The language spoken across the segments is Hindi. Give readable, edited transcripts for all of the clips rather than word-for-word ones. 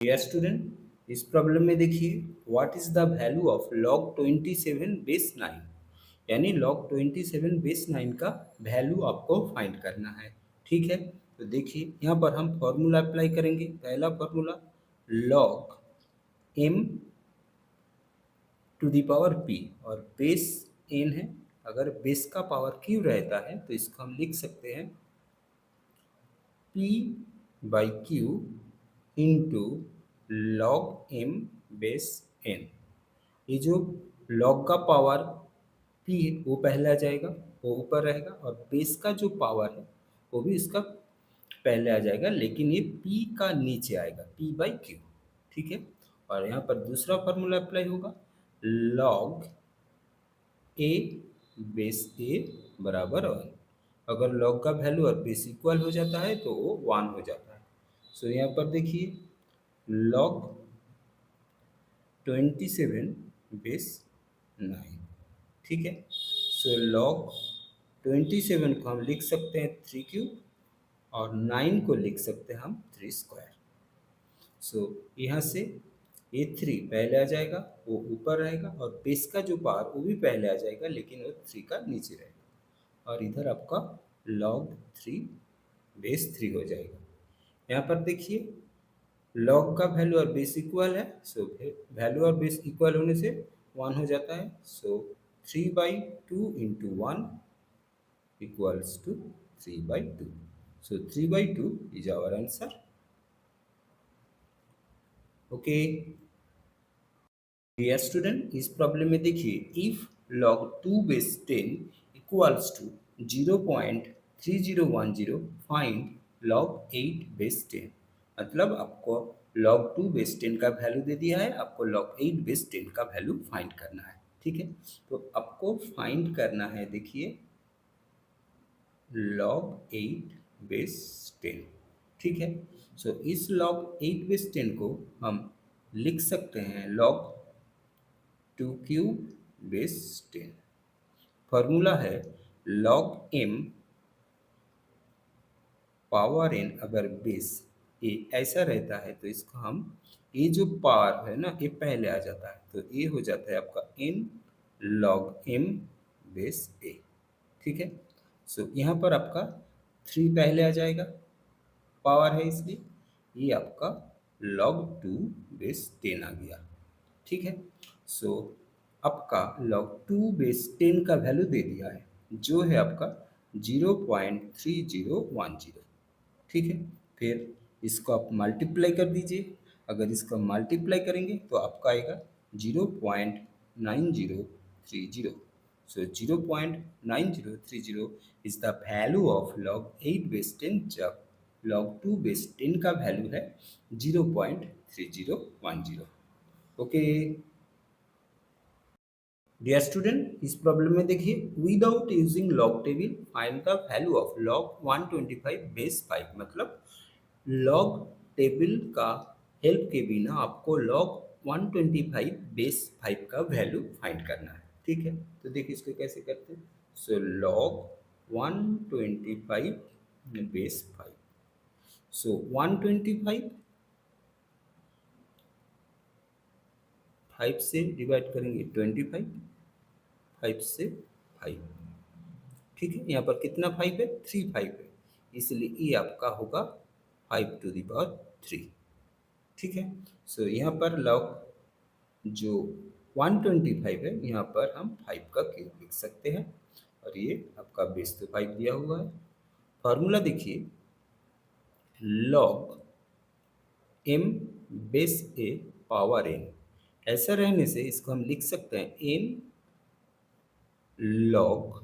डियर स्टूडेंट, इस प्रॉब्लम में देखिए what is the value of log 27 base 9, यानी log 27 बेस 9 का वैल्यू आपको फाइंड करना है। ठीक है, तो देखिए यहाँ पर हम फॉर्मूला अप्लाई करेंगे। पहला formula log m to the power p और बेस n है। अगर बेस का पावर q रहता है तो इसको हम लिख सकते हैं p by Q into log m base n। ये जो लॉग का पावर p है वो पहले आ जाएगा, वो ऊपर रहेगा, और बेस का जो पावर है वो भी इसका पहले आ जाएगा, लेकिन ये p का नीचे आएगा, p बाई क्यू। ठीक है, और यहाँ पर दूसरा फॉर्मूला अप्लाई होगा लॉग a बेस a बराबर 1। अगर लॉग का वैल्यू और बेस इक्वल हो जाता है तो वो 1 हो जाता है। सो यहाँ पर देखिए लॉग 27 बेस 9। ठीक है, सो लॉग 27 को हम लिख सकते हैं 3 क्यूब और 9 को लिख सकते हैं हम 3 स्क्वायर। सो यहाँ से ये 3 पहले आ जाएगा, वो ऊपर रहेगा, और बेस का जो पावर वो भी पहले आ जाएगा, लेकिन वो 3 का नीचे रहेगा, और इधर आपका log 3 बेस 3 हो जाएगा। यहाँ पर देखिए log का वैल्यू और बेस इक्वल है, सो वैल्यू और बेस इक्वल होने से 1 हो जाता है। So 3/2 into 1 equals to 3/2। So 3/2 is our answer. Okay dear student, इस प्रॉब्लम में देखिए if log 2 base 10 equals to 0.3010 find log 8 base 10। मतलब आपको log 2 बेस 10 का वैल्यू दे दिया है, आपको log 8 बेस 10 का वैल्यू फाइंड करना है। ठीक है, तो आपको फाइंड करना है, देखिए log 8 बेस 10। ठीक है, सो इस log 8 बेस 10 को हम लिख सकते हैं log 2 क्यूब बेस 10। फॉर्मूला है log m पावर n। अगर बेस ए ऐसा रहता है तो इसको हम, ये जो पावर है ना ये पहले आ जाता है, तो ये हो जाता है आपका n log m base a। ठीक है, सो यहाँ पर आपका 3 पहले आ जाएगा, पावर है इसलिए ये आपका log 2 बेस 10 आ गया। ठीक है, सो आपका log 2 बेस 10 का वैल्यू दे दिया है, जो है आपका 0.3010। ठीक है, फिर इसको आप मल्टीप्लाई कर दीजिए। अगर इसका मल्टीप्लाई करेंगे तो आपका आएगा 0.9030। सो 0.9030 is the value of log 8 base 10, जब log 2 बेस 10 का वैल्यू है 0.3010। ओके डियर स्टूडेंट, इस प्रॉब्लम में देखिए without using log table find the value of log 125 base 5। मतलब लॉग टेबल का हेल्प के बिना आपको log 125 बेस 5 का वैल्यू फाइंड करना है। ठीक है, तो देखिए इसको कैसे करते हैं। सो log 125 बेस 5। सो 125 5 से डिवाइड करेंगे 25, 5 से 5। ठीक है, यहाँ पर कितना 5 है, 3 5 है, इसलिए ये आपका होगा 5 टू द पावर 3। ठीक है, सो यहाँ पर लॉग जो 125 है, यहाँ पर हम 5 का क्यूब लिख सकते हैं, और ये आपका बेस तो 5 दिया हुआ है। फॉर्मूला देखिए log m base a power n। ऐसा रहने से इसको हम लिख सकते हैं m log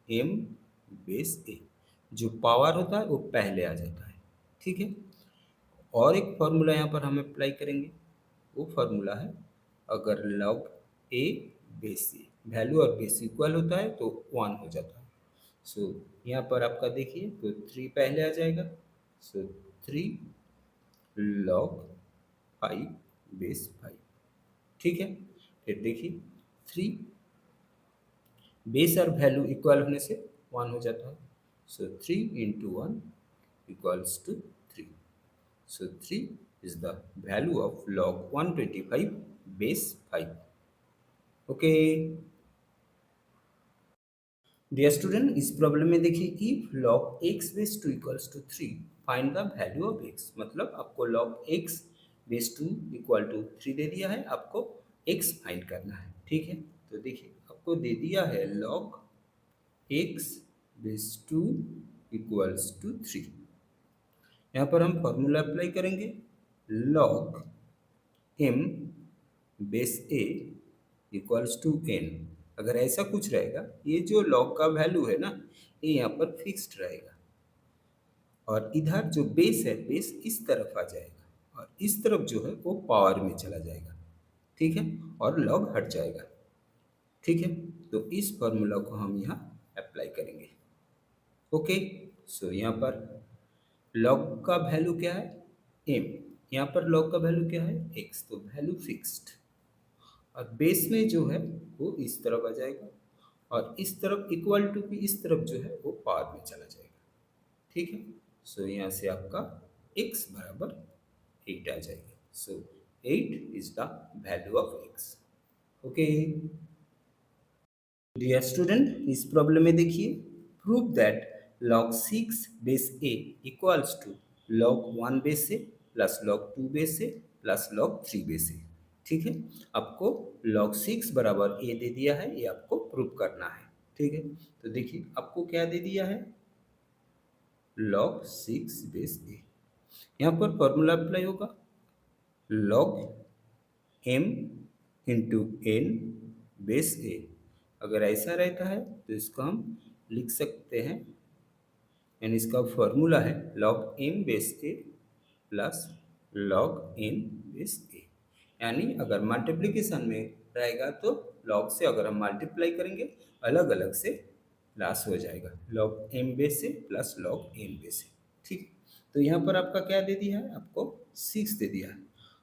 m base a। जो पावर होता है वो पहले आ जाता है। ठीक है, और एक फॉर्मूला यहाँ पर हम अप्लाई करेंगे, वो फॉर्मूला है अगर log a base a value और बेस इक्वल होता है तो 1 हो जाता है। सो यहाँ पर आपका देखिए तो 3 पहले आ जाएगा, सो 3 log 5 बेस 5। ठीक है, फिर देखिए 3 बेस और वैल्यू इक्वल होने से 1 हो जाता है। So 3 into 1 equals to 3। So 3 is the value of log 125 base 5. Okay dear student, इस प्रॉब्लम में देखिए if log x base two equals to 3 find the value of x। मतलब आपको log x base two equal to 3 दे दिया है, आपको x फाइंड करना है। ठीक है, तो देखिए आपको दे दिया है log x base two equals to 3। यहाँ पर हम फॉर्मूला अप्लाई करेंगे log m base a equals to n। अगर ऐसा कुछ रहेगा, ये जो log का वैल्यू है ना, ये यहाँ पर फिक्स्ड रहेगा और इधर जो बेस है, बेस इस तरफ आ जाएगा और इस तरफ जो है वो पावर में चला जाएगा। ठीक है, और log हट जाएगा। ठीक है, तो इस फॉर्मूला को हम यहाँ अप्लाई करेंगे। ओके, सो यहाँ पर log का वैल्यू क्या है m, यहाँ पर log का वैल्यू क्या है x, तो वैल्यू फिक्स्ड और बेस में जो है वो इस तरफ आ जाएगा और इस तरफ इक्वल टू की इस तरफ जो है वो पावर में चला जाएगा। ठीक है, सो यहाँ से आपका x बराबर 8 आ जाएगा। So 8 is the value of x। Okay dear student, इस प्रॉब्लम में देखिए prove that log 6 base a equals to log 1 base a plus log 2 base a plus log 3 base a। ठीक है, आपको log 6 बराबर a दे दिया है, ये आपको प्रूव करना है। ठीक है, तो देखिए आपको क्या दे दिया है log 6 बेस a। यहाँ पर फॉर्मूला अप्लाई होगा log m into N base a। अगर ऐसा रहता है तो इसको हम लिख सकते हैं, यानी इसका फॉर्मूला है log m base a plus log n base a। यानी अगर मल्टीप्लिकेशन में रहेगा तो log से अगर हम मल्टीप्लाई करेंगे अलग अलग से प्लस हो जाएगा log m base a plus log n base a। ठीक, तो यहाँ पर आपका क्या दे दिया है, आपको 6 दे दिया है।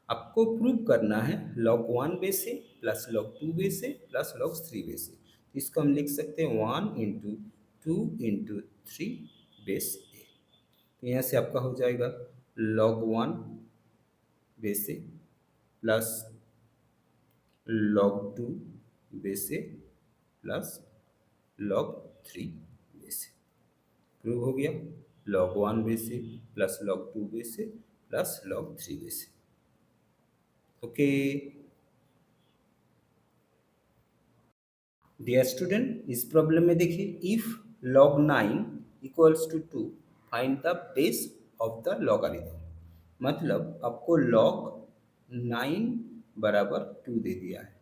आपको प्रूव करना है log 1 base a plus log 2 base a plus log 3 base a। इसको हम लिख सकते हैं 1 इंटू 2 इंटू 3 बेस a। तो यहाँ से आपका हो जाएगा log 1 base a plus log 2 base a plus log 3 base a। Prove हो गया log 1 base a plus log 2 base a plus log 3 base a। Okay dear student, इस प्रॉब्लम में देखिए if log 9 equals to 2 find the base of the logarithm. मतलब आपको log 9 बराबर 2 दे दिया है,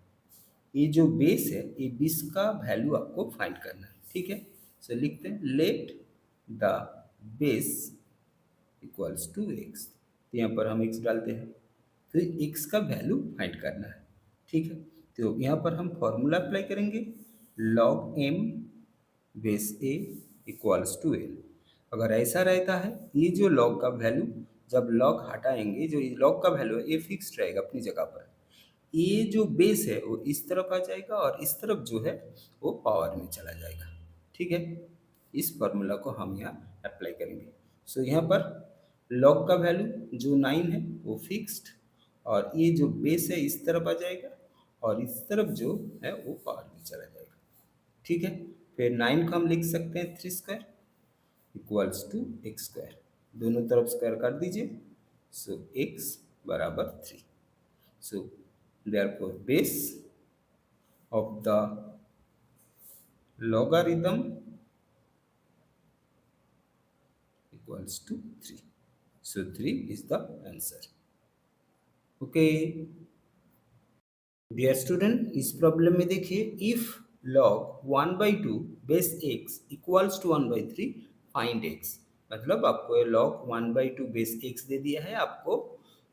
ये जो बेस है ये बेस का वैल्यू आपको फाइंड करना है। ठीक है, सो लिखते हैं let the base equals to x। तो यहाँ पर हम x डालते हैं, तो x का वैल्यू फाइंड करना है। ठीक है, तो यहाँ पर हम फॉर्मूला अप्लाई करेंगे log m base a equals to l। अगर ऐसा रहता है, ये जो log का वैल्यू जब log हटाएंगे, जो ये log का वैल्यू है ये फिक्स्ड रहेगा अपनी जगह पर। ये जो बेस है वो इस तरफ आ जाएगा और इस तरफ जो है वो पावर में चला जाएगा। ठीक है, इस फॉर्मूला को हम यहाँ अप्लाई करेंगे। सो यहाँ पर log का वैल्यू जो 9 है वो फिक्स्ड और ये जो बेस है इस तरफ आ जाएगा और इस तरफ जो है वो पावर में चला जाएगा। ठीक है, फिर 9 को हम लिख सकते हैं 3 square equals to X square. दोनों तरफ स्क्वायर कर दीजिए, सो x बराबर 3। So therefore base of the logarithm equals to 3. So 3 is the answer. Okay. Dear student, इस प्रॉब्लम में देखिए if log 1/2 base x equals to 1/3 find x। मतलब आपको log 1/2 बेस x दे दिया है, आपको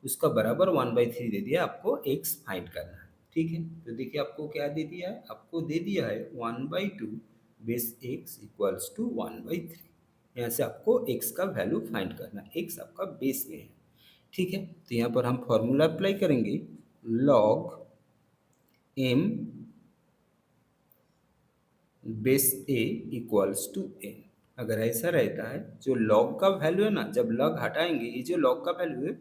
उसका बराबर 1/3 दे दिया, आपको x फाइंड करना है। ठीक है, तो देखिए आपको क्या दे दिया है, आपको दे दिया है 1/2 बेस x इक्वल्स टू 1/3। यहाँ से आपको x का वैल्यू फाइंड करना है, x आपका बेस में है। ठीक है, तो यहाँ पर हम फॉर्मूला अप्लाई करेंगे log m base a equals to n। अगर ऐसा रहता है, जो log का वैल्यू है ना, जब log हटाएंगे ये जो log का वैल्यू है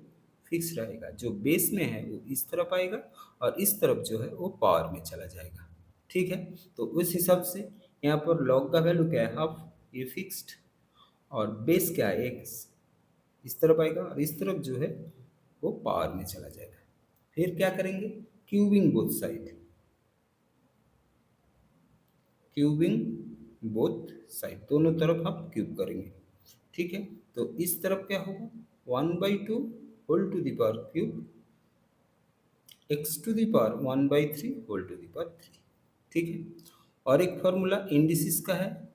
फिक्स रहेगा, जो बेस में है वो इस तरफ आएगा और इस तरफ जो है वो पावर में चला जाएगा। ठीक है, तो उस हिसाब से यहाँ पर लॉग का वैल्यू क्या है, हाफ, ये फिक्स्ड, और बेस क्या है, एक्स, इस तरफ आएगा और इस तरफ जो है वो पावर में चला जाएगा। फिर क्या करेंगे, cubing both side, cubing both side, दोनों तरफ हम क्यूब करेंगे। ठीक है, तो इस तरफ क्या होगा, 1/2 whole to the power cube x to the power 1/3 whole to the power 3। ठीक है, और एक फॉर्मूला इंडिसिस का है,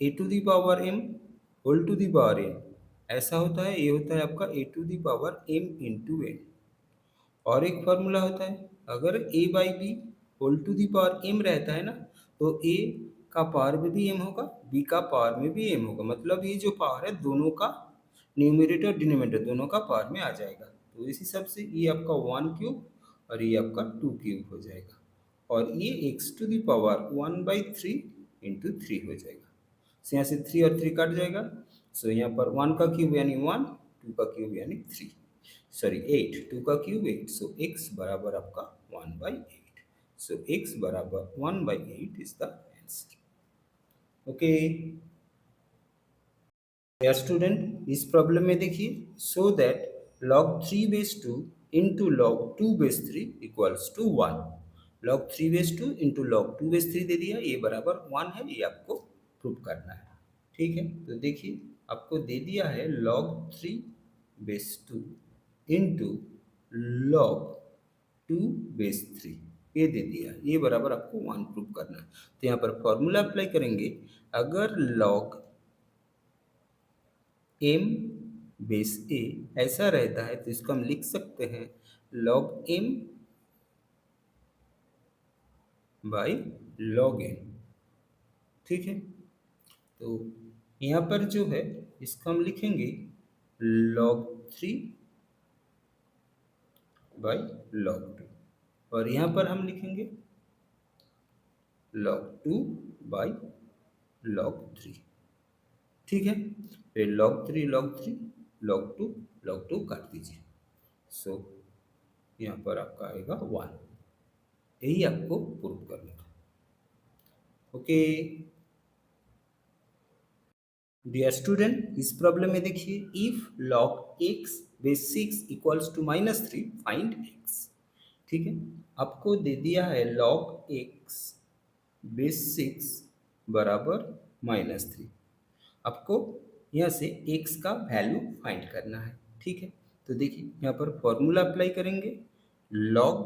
a to the power m whole to the power n, ऐसा होता है, ये होता है आपका a to the power m into n. और एक फॉर्मूला होता है, अगर a by b whole to the power m रहता है ना, तो ए का पावर में भी एम होगा, बी का पावर में भी एम होगा, मतलब ये जो पावर है दोनों का न्यूमरेटर डिनोमिनेटर दोनों का पावर में आ जाएगा। तो इस हिसाब से ये आपका 1 क्यूब और ये आपका 2 क्यूब हो जाएगा, और ये X to the power 1/3 into 3 हो जाएगा। तो यहाँ से 3 और 3 कट जाएगा, सो यहाँ पर 1 का क्यूब यानी 1, 2 का क्यूब यानी 3, सॉरी 8, 2 का क्यूब 8, सो x बराबर आपका 1/8, सो x बराबर 1/8 इज द आंसर। ओके यार स्टूडेंट, इस प्रॉब्लम में देखिए, so that log 3/2 into log 2/3 equals to 1, log 3/2 into log 2/3 दे दिया, ये बराबर 1 है, ये आपको प्रूव करना है। ठीक है, तो देखिए आपको दे दिया है log 3/2 इंटू log 2/3, ये दे दिया, ये बराबर आपको 1 प्रूव करना है। तो यहाँ पर फॉर्मूला अप्लाई करेंगे, अगर log m बेस a ऐसा रहता है तो इसको हम लिख सकते हैं log m by log n। ठीक है, तो यहाँ पर जो है इसको हम लिखेंगे log 3/log 2, और यहाँ पर हम लिखेंगे log 2/log 3। ठीक है, फिर log 3 log 3 log 2 log 2 काट दीजिए, सो यहाँ पर आपका आएगा 1, यही आपको प्रूव करना था। ओके डियर स्टूडेंट, इस प्रॉब्लम में देखिए, if log x/6 equals to -3 find x। ठीक है, आपको दे दिया है log x/6 बराबर -3, आपको यहाँ से x का वैल्यू फाइंड करना है। ठीक है, तो देखिए यहाँ पर फॉर्मूला अप्लाई करेंगे, log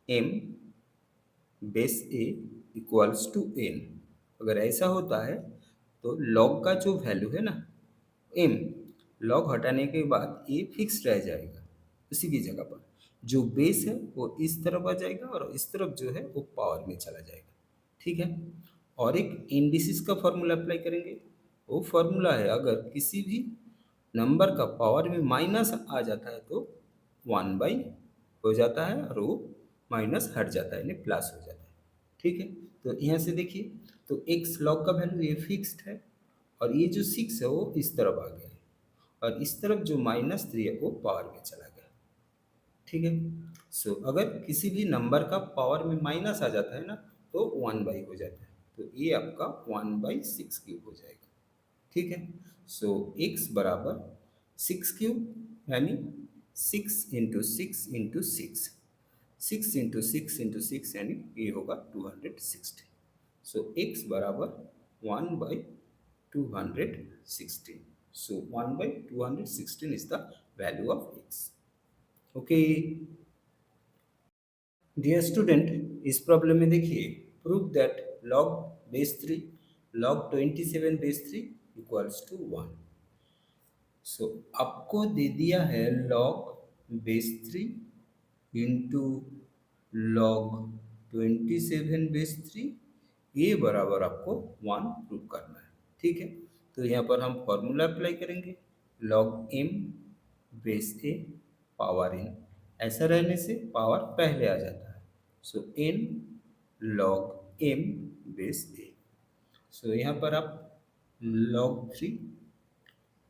m base a equals to n। अगर ऐसा होता है तो log का जो वैल्यू है ना m, log हटाने के बाद ये फिक्स रह जाएगा उसी की जगह पर, जो बेस है वो इस तरफ आ जाएगा और इस तरफ जो है वो पावर में चला जाएगा। ठीक है, और एक इंडिसिस का फॉर्मूला अप्लाई करेंगे, वो फॉर्मूला है, अगर किसी भी नंबर का पावर में माइनस आ जाता है तो 1 हो जाता है और वो माइनस हट जाता है यानी प्लस हो जाता है। ठीक है, तो यहाँ से देखिए, तो x log का वैल्यू ये फिक्स्ड है, और ये जो 6 है वो इस तरफ आ गया है, और इस तरफ जो -3 है वो पावर में चला गया। ठीक है, सो अगर किसी भी नंबर का पावर में माइनस आ जाता है ना तो 1 हो जाता है, तो ये आपका 1/6 क्यूब हो जाएगा। ठीक है, सो x बराबर 6 क्यूब यानी 6 × 6 × 6, 6 × 6 × 6 यानी ये होगा 260। सो x बराबर 1/216, so 1/216 is the value of x। Okay dear student, इस प्रॉब्लम में देखिए, prove that log 27/3 equals to 1। So आपको दे दिया है log 3 log 27/3, ये बराबर आपको 1 प्रूव करना है। ठीक है, तो यहाँ पर हम फॉर्मूला अप्लाई करेंगे, log m base a power n, ऐसा रहने से पावर पहले आ जाता है, सो n log m base a। सो यहाँ पर आप log 3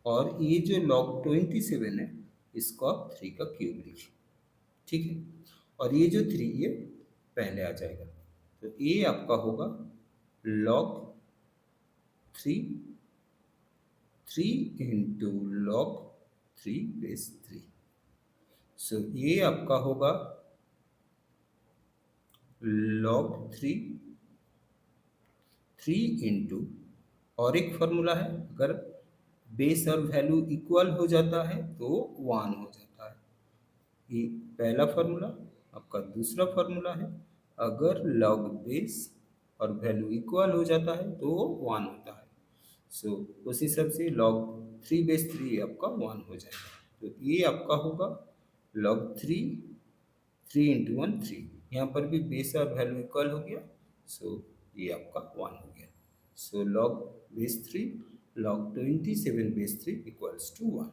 और ये जो log 27 है इसको आप 3 का क्यूब लिखिए, ठीक है। और ये जो 3 ये पहले आ जाएगा, तो ये आपका होगा log 3 इंटू log 3/3। सो ये आपका होगा log 3 इंटू, और एक फॉर्मूला है, अगर बेस और वैल्यू इक्वल हो जाता है तो 1 हो जाता है, ये पहला फॉर्मूला। आपका दूसरा फॉर्मूला है, अगर log बेस और वैल्यू इक्वल हो जाता है तो 1 होता है। सो उस हिसाब से log 3/3 आपका 1 हो जाएगा, तो ये आपका होगा log 3 इंटू 1 3, यहाँ पर भी बेस और वैल्यू इक्वल हो गया, सो ये आपका 1 हो गया। So log base 3 log 27/3 equals to 1,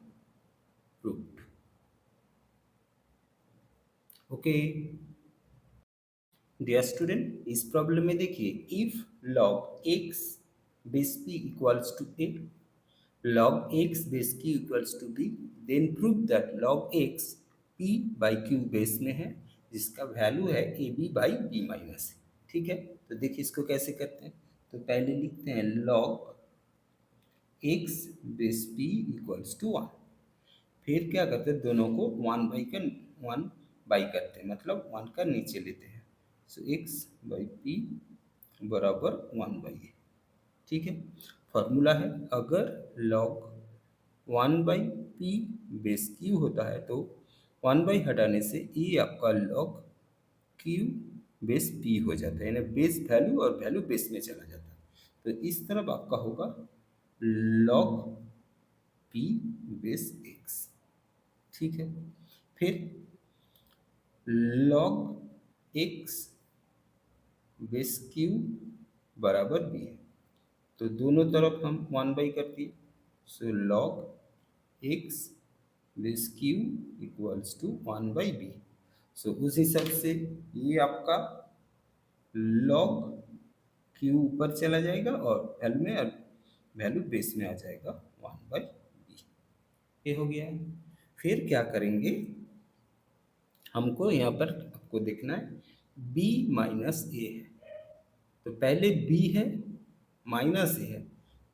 proved. Okay dear student, इस प्रॉब्लम में देखिए, if log x base p equals to a, log x base q equals to b, then prove that log x p by q base में है, जिसका वैल्यू है ab बाई b माइनस। ठीक है, तो देखिए इसको कैसे करते हैं। तो पहले लिखते हैं log x base p equals to 1, फिर क्या करते हैं, दोनों को 1 बाई करते हैं, मतलब 1 का नीचे लेते हैं। सो x बाई p बराबर 1/a। ठीक है, फॉर्मूला है, अगर log 1/p बेस q होता है तो 1 हटाने से ये आपका log q बेस p हो जाता है, यानी बेस वैल्यू और वैल्यू बेस में चला जाता है। तो इस तरफ आपका होगा log p बेस x। ठीक है, फिर log x बेस q बराबर b है, तो दोनों तरफ हम 1 कर दिए। So log x base q equals to 1/b। So उस हिसाब से ये आपका log q ऊपर चला जाएगा और वैल्यू बेस में आ जाएगा 1/b। ये हो गया है। फिर क्या करेंगे, हमको यहाँ पर आपको देखना है b माइनस ए है, तो पहले b है माइनस ए है,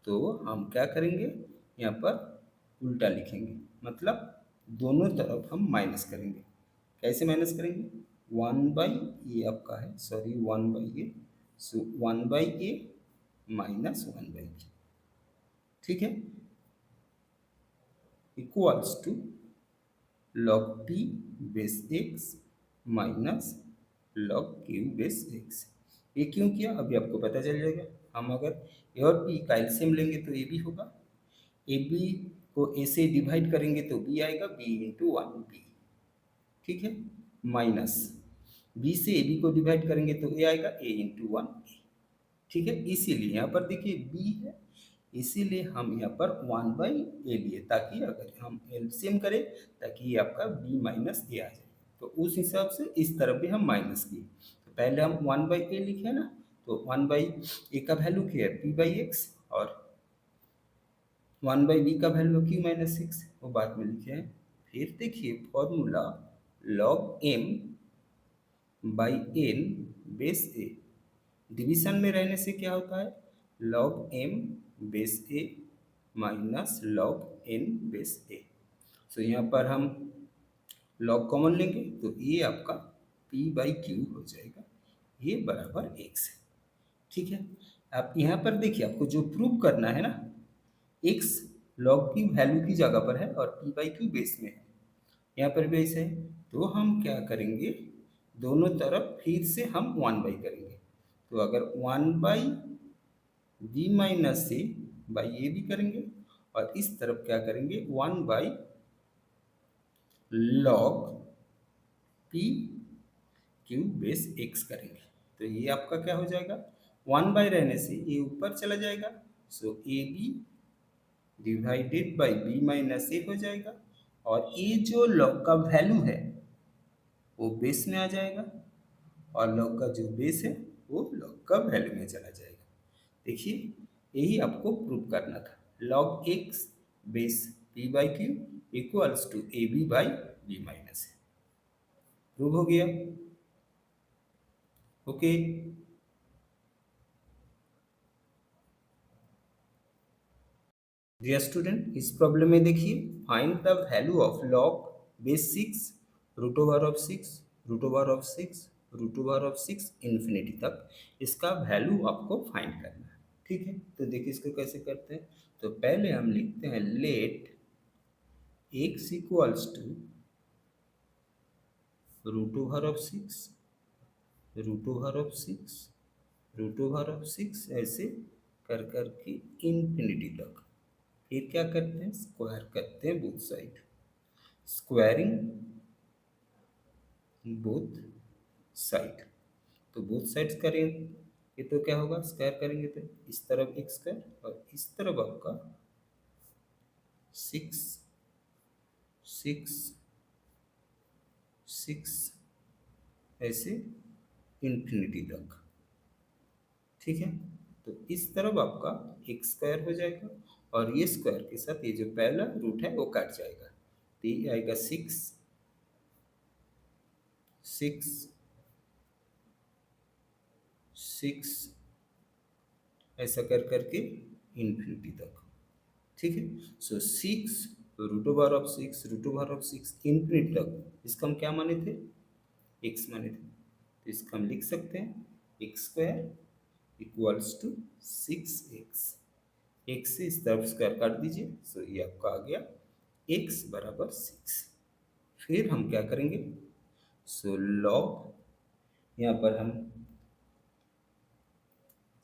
तो हम क्या करेंगे, यहाँ पर उल्टा लिखेंगे, मतलब दोनों तरफ हम माइनस करेंगे। कैसे माइनस करेंगे, 1/a आपका है, सॉरी 1/a, सो 1/a माइनस 1/b। ठीक है, equals to log p base x minus log q base x। ये क्यों किया अभी आपको पता चल जाएगा। हम अगर a और p का एलसीएम लेंगे तो a b होगा, ए बी को a से डिवाइड करेंगे तो b आएगा, b इंटू 1b। ठीक है, माइनस b से ए बी को डिवाइड करेंगे तो a आएगा, a इंटू 1a। ठीक है, इसीलिए यहाँ पर देखिए b है, इसीलिए हम यहाँ पर 1/a लिए, ताकि अगर हम एलसीएम करें ताकि ये आपका b माइनस ए आ जाए। तो उस हिसाब से इस तरफ भी हम माइनस किए, तो पहले हम 1/a लिखे ना, तो 1/a का वैल्यू क्या है, p/x, और 1/b का वैल्यू q माइनस 6, वो बाद में लिखे हैं। फिर देखिए formula log m by n base a, division में रहने से क्या होता है, log m base a minus log n base a। सो यहाँ पर हम log कॉमन लेंगे तो ये आपका p/q हो जाएगा, ये बराबर x है। ठीक है, आप यहाँ पर देखिए, आपको जो प्रूव करना है ना, x log की वैल्यू की जगह पर है और p/q बेस में है, यहाँ पर भी ऐसे है, तो हम क्या करेंगे, दोनों तरफ फिर से हम 1/, करेंगे। तो अगर 1/b माइनस c बाई ए भी करेंगे, और इस तरफ क्या करेंगे, 1/log p/q बेस x करेंगे। तो ये आपका क्या हो जाएगा, 1/, रहने से ये ऊपर चला जाएगा, so a b divided by b minus a हो जाएगा, और ये जो log का वैल्यू है वो बेस में आ जाएगा, और log का जो बेस है वो log का वैल्यू में चला जाएगा। देखिए यही आपको प्रूव करना था, log x base p/q equals to A B by B minus A. Prove हो गया। ओके। डियर स्टूडेंट, इस प्रॉब्लम में देखिए, find the value of log base 6 root over of 6 root over of 6 root over of 6 infinity तक इसका वैल्यू आपको फाइंड करना है। ठीक है, तो देखिए इसको कैसे करते हैं। तो पहले हम लिखते हैं let x equals to root over of 6 root over of 6 root over of 6 ऐसे कर करके इन्फिनिटी तक। फिर क्या करते हैं, स्क्वायर करते हैं both side, squaring both side. तो बोथ साइड्स करेंगे तो क्या होगा, स्क्वायर करेंगे तो इस तरफ एक स्क्वायर और इस तरफ आपका 6 6 6 ऐसे इन्फिनिटी तक। ठीक है, तो इस तरफ आपका एक स्क्वायर हो जाएगा और ये स्क्वायर के साथ ये जो पहला रूट है वो कट जाएगा, तो ये आएगा 6 6 6 ऐसा कर करके इन्फिनिटी तक। ठीक है, so 6 root over of 6 root over of 6 infinity तक, इसका हम क्या माने थे, एक्स माने थे, तो इसका हम लिख सकते हैं X square equals to 6x। X से इस तरफ स्क्वायर काट दीजिए, सो ये आपका आ गया x बराबर 6। फिर हम क्या करेंगे, सो लॉग, यहाँ पर हम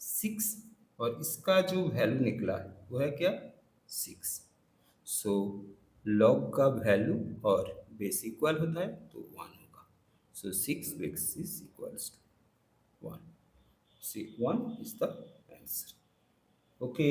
6 और इसका जो वैल्यू निकला है वो है क्या, 6। सो लॉग का वैल्यू और बेस इक्वल होता है तो 1 होगा। So 6 base is equals to 1। See 1 is the answer. Okay.